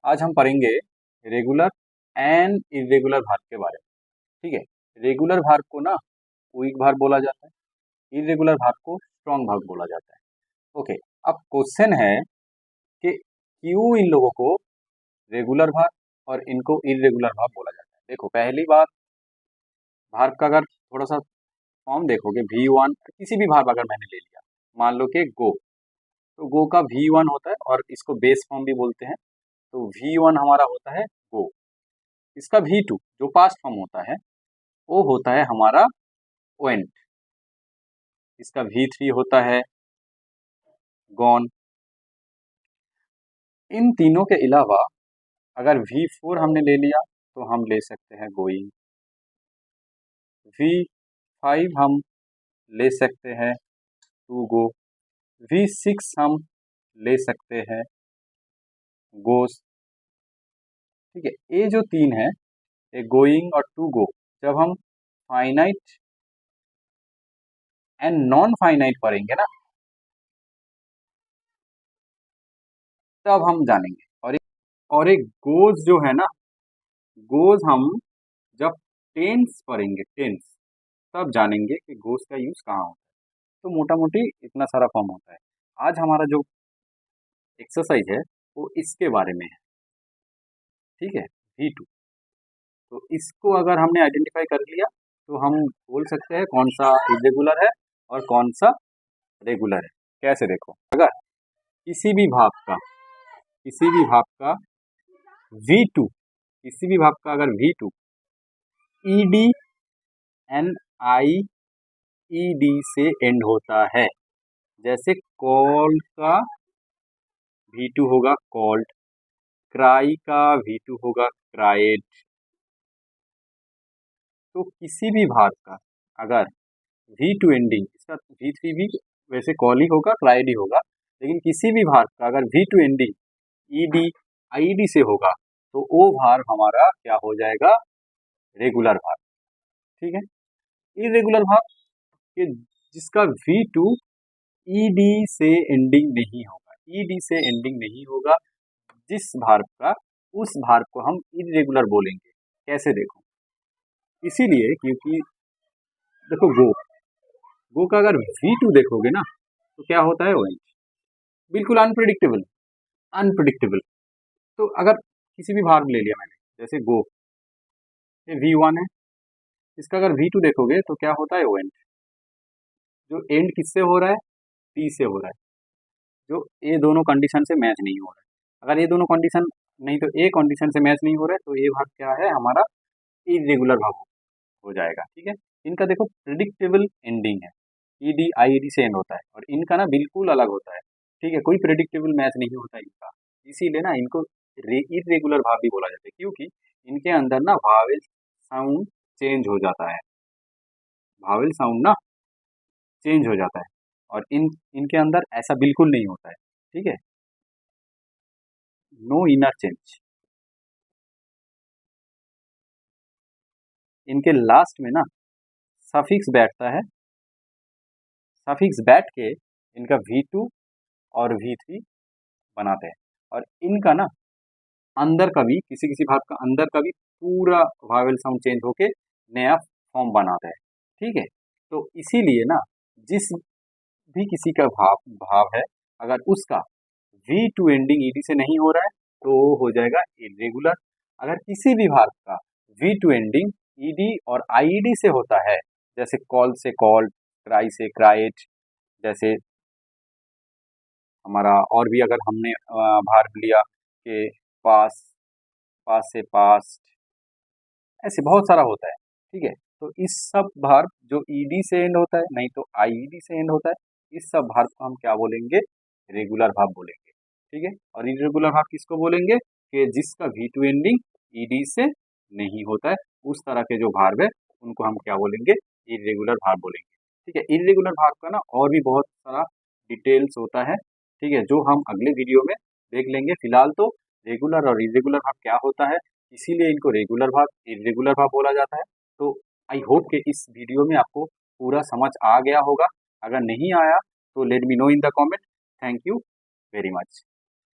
आज हम पढ़ेंगे रेगुलर एंड इरेगुलर भाग के बारे में। ठीक है, रेगुलर भाग को ना वीक भाग बोला जाता है, इरेगुलर भाग को स्ट्रॉन्ग भाग बोला जाता है। ओके, अब क्वेश्चन है कि क्यों इन लोगों को रेगुलर भाग और इनको इरेगुलर भाग बोला जाता है। देखो, पहली बात, भाग का अगर थोड़ा सा फॉर्म देखोगे, V1 किसी भी भाग अगर मैंने ले लिया, मान लो कि गो, तो गो का V1 होता है और इसको बेस फॉर्म भी बोलते हैं। तो V1 हमारा होता है गो, इसका V2 जो पास्ट फॉर्म होता है वो होता है हमारा ओएंट, इसका V3 होता है गॉन। इन तीनों के अलावा अगर V4 हमने ले लिया तो हम ले सकते हैं गोइंग, V5 हम ले सकते हैं टू गो, V6 हम ले सकते हैं गोस। ठीक है, ये जो तीन है, ये गोइंग और टू गो, जब हम फाइनाइट एंड नॉन फाइनाइट पढ़ेंगे ना, तब हम जानेंगे। और एक गोज जो है ना, गोज हम जब टेंस पढ़ेंगे, टेंस, तब जानेंगे कि गोज का यूज कहाँ होता है। तो मोटा मोटी इतना सारा फॉर्म होता है। आज हमारा जो एक्सरसाइज है वो इसके बारे में है। ठीक है, V2, तो इसको अगर हमने आइडेंटिफाई कर लिया तो हम बोल सकते हैं कौन सा इरेगुलर है और कौन सा रेगुलर है। कैसे, देखो, अगर किसी भी भाग का V2, किसी भी भाग का अगर V2 ED NIED से एंड होता है, जैसे कॉल का V2 होगा कॉल्ड, क्राई का V2 होगा क्राइड। तो किसी भी भाग का अगर V2 एंडिंग, इसका V3 भी वैसे कॉल ही होगा, क्राइड ही होगा, लेकिन किसी भी भाग का अगर V2 एंडिंग ED IED से होगा तो वो भाग हमारा क्या हो जाएगा, रेगुलर भाग। ठीक है, इरेगुलर भाग कि जिसका V2 ED से एंडिंग नहीं होगा, ED से एंडिंग नहीं होगा, जिस भाग का, उस भाग को हम इरेगुलर बोलेंगे। कैसे, देखो, इसीलिए क्योंकि देखो, गो का अगर V2 देखोगे ना तो क्या होता है, ओएंट, बिल्कुल अनप्रिडिक्टेबल, अनप्रिडिक्टेबल। तो अगर किसी भी भाग ले लिया मैंने, जैसे गो, ये V1 है, इसका अगर V2 देखोगे तो क्या होता है, ओएंट, जो एंड किससे हो रहा है, T से हो रहा है, जो ये दोनों कंडीशन से मैच नहीं हो रहा है। अगर ये दोनों कंडीशन नहीं, तो ए कंडीशन से मैच नहीं हो रहा है, तो ये भाग क्या है, हमारा इरेगुलर भाग हो जाएगा। ठीक है, इनका देखो प्रिडिक्टेबल एंडिंग है, ED IED से एंड होता है, और इनका ना बिल्कुल अलग होता है। ठीक है, कोई प्रिडिक्टेबल मैच नहीं होता इनका, इसीलिए ना इनको इरेगुलर भाग भी बोला जाता है, क्योंकि इनके अंदर ना वावेल साउंड चेंज हो जाता है, वावेल साउंड ना चेंज हो जाता है, और इनके अंदर ऐसा बिल्कुल नहीं होता है। ठीक है, नो इनर चेंज। इनके लास्ट में ना सफिक्स बैठता है, सफिक्स बैठ के इनका V2 और V3 बनाते हैं, और इनका ना अंदर का भी, किसी किसी भाग का अंदर का भी पूरा वावेल साउंड चेंज होके नया फॉर्म बनाता है। ठीक है, तो इसीलिए ना जिस भी किसी का भाव है, अगर उसका V2 एंडिंग ED से नहीं हो रहा है तो वो हो जाएगा इरेगुलर। अगर किसी भी भाग का V2 एंडिंग ED और IED से होता है, जैसे कॉल से कॉल्ड, क्राई से क्राइड, जैसे हमारा और भी अगर हमने भाग लिया कि पास, पास से पास्ट, ऐसे बहुत सारा होता है। ठीक है, तो इस सब भाग जो ED से एंड होता है, नहीं तो IED से एंड होता है, इस सब भाग को हम क्या बोलेंगे, रेगुलर भाग बोलेंगे। ठीक है, और इरेगुलर भाग किसको बोलेंगे, कि जिसका V2 एंडिंग ED से नहीं होता है, उस तरह के जो भाग है उनको हम क्या बोलेंगे, इरेगुलर भाग बोलेंगे। ठीक है, इरेगुलर भाग का ना और भी बहुत सारा डिटेल्स होता है। ठीक है, जो हम अगले वीडियो में देख लेंगे। फिलहाल तो रेगुलर और इरेगुलर भाग क्या होता है, इसीलिए इनको रेगुलर भाग, इरेगुलर भाग बोला जाता है। तो आई होप कि इस वीडियो में आपको पूरा समझ आ गया होगा। अगर नहीं आया तो let me know in the comment. Thank you very much.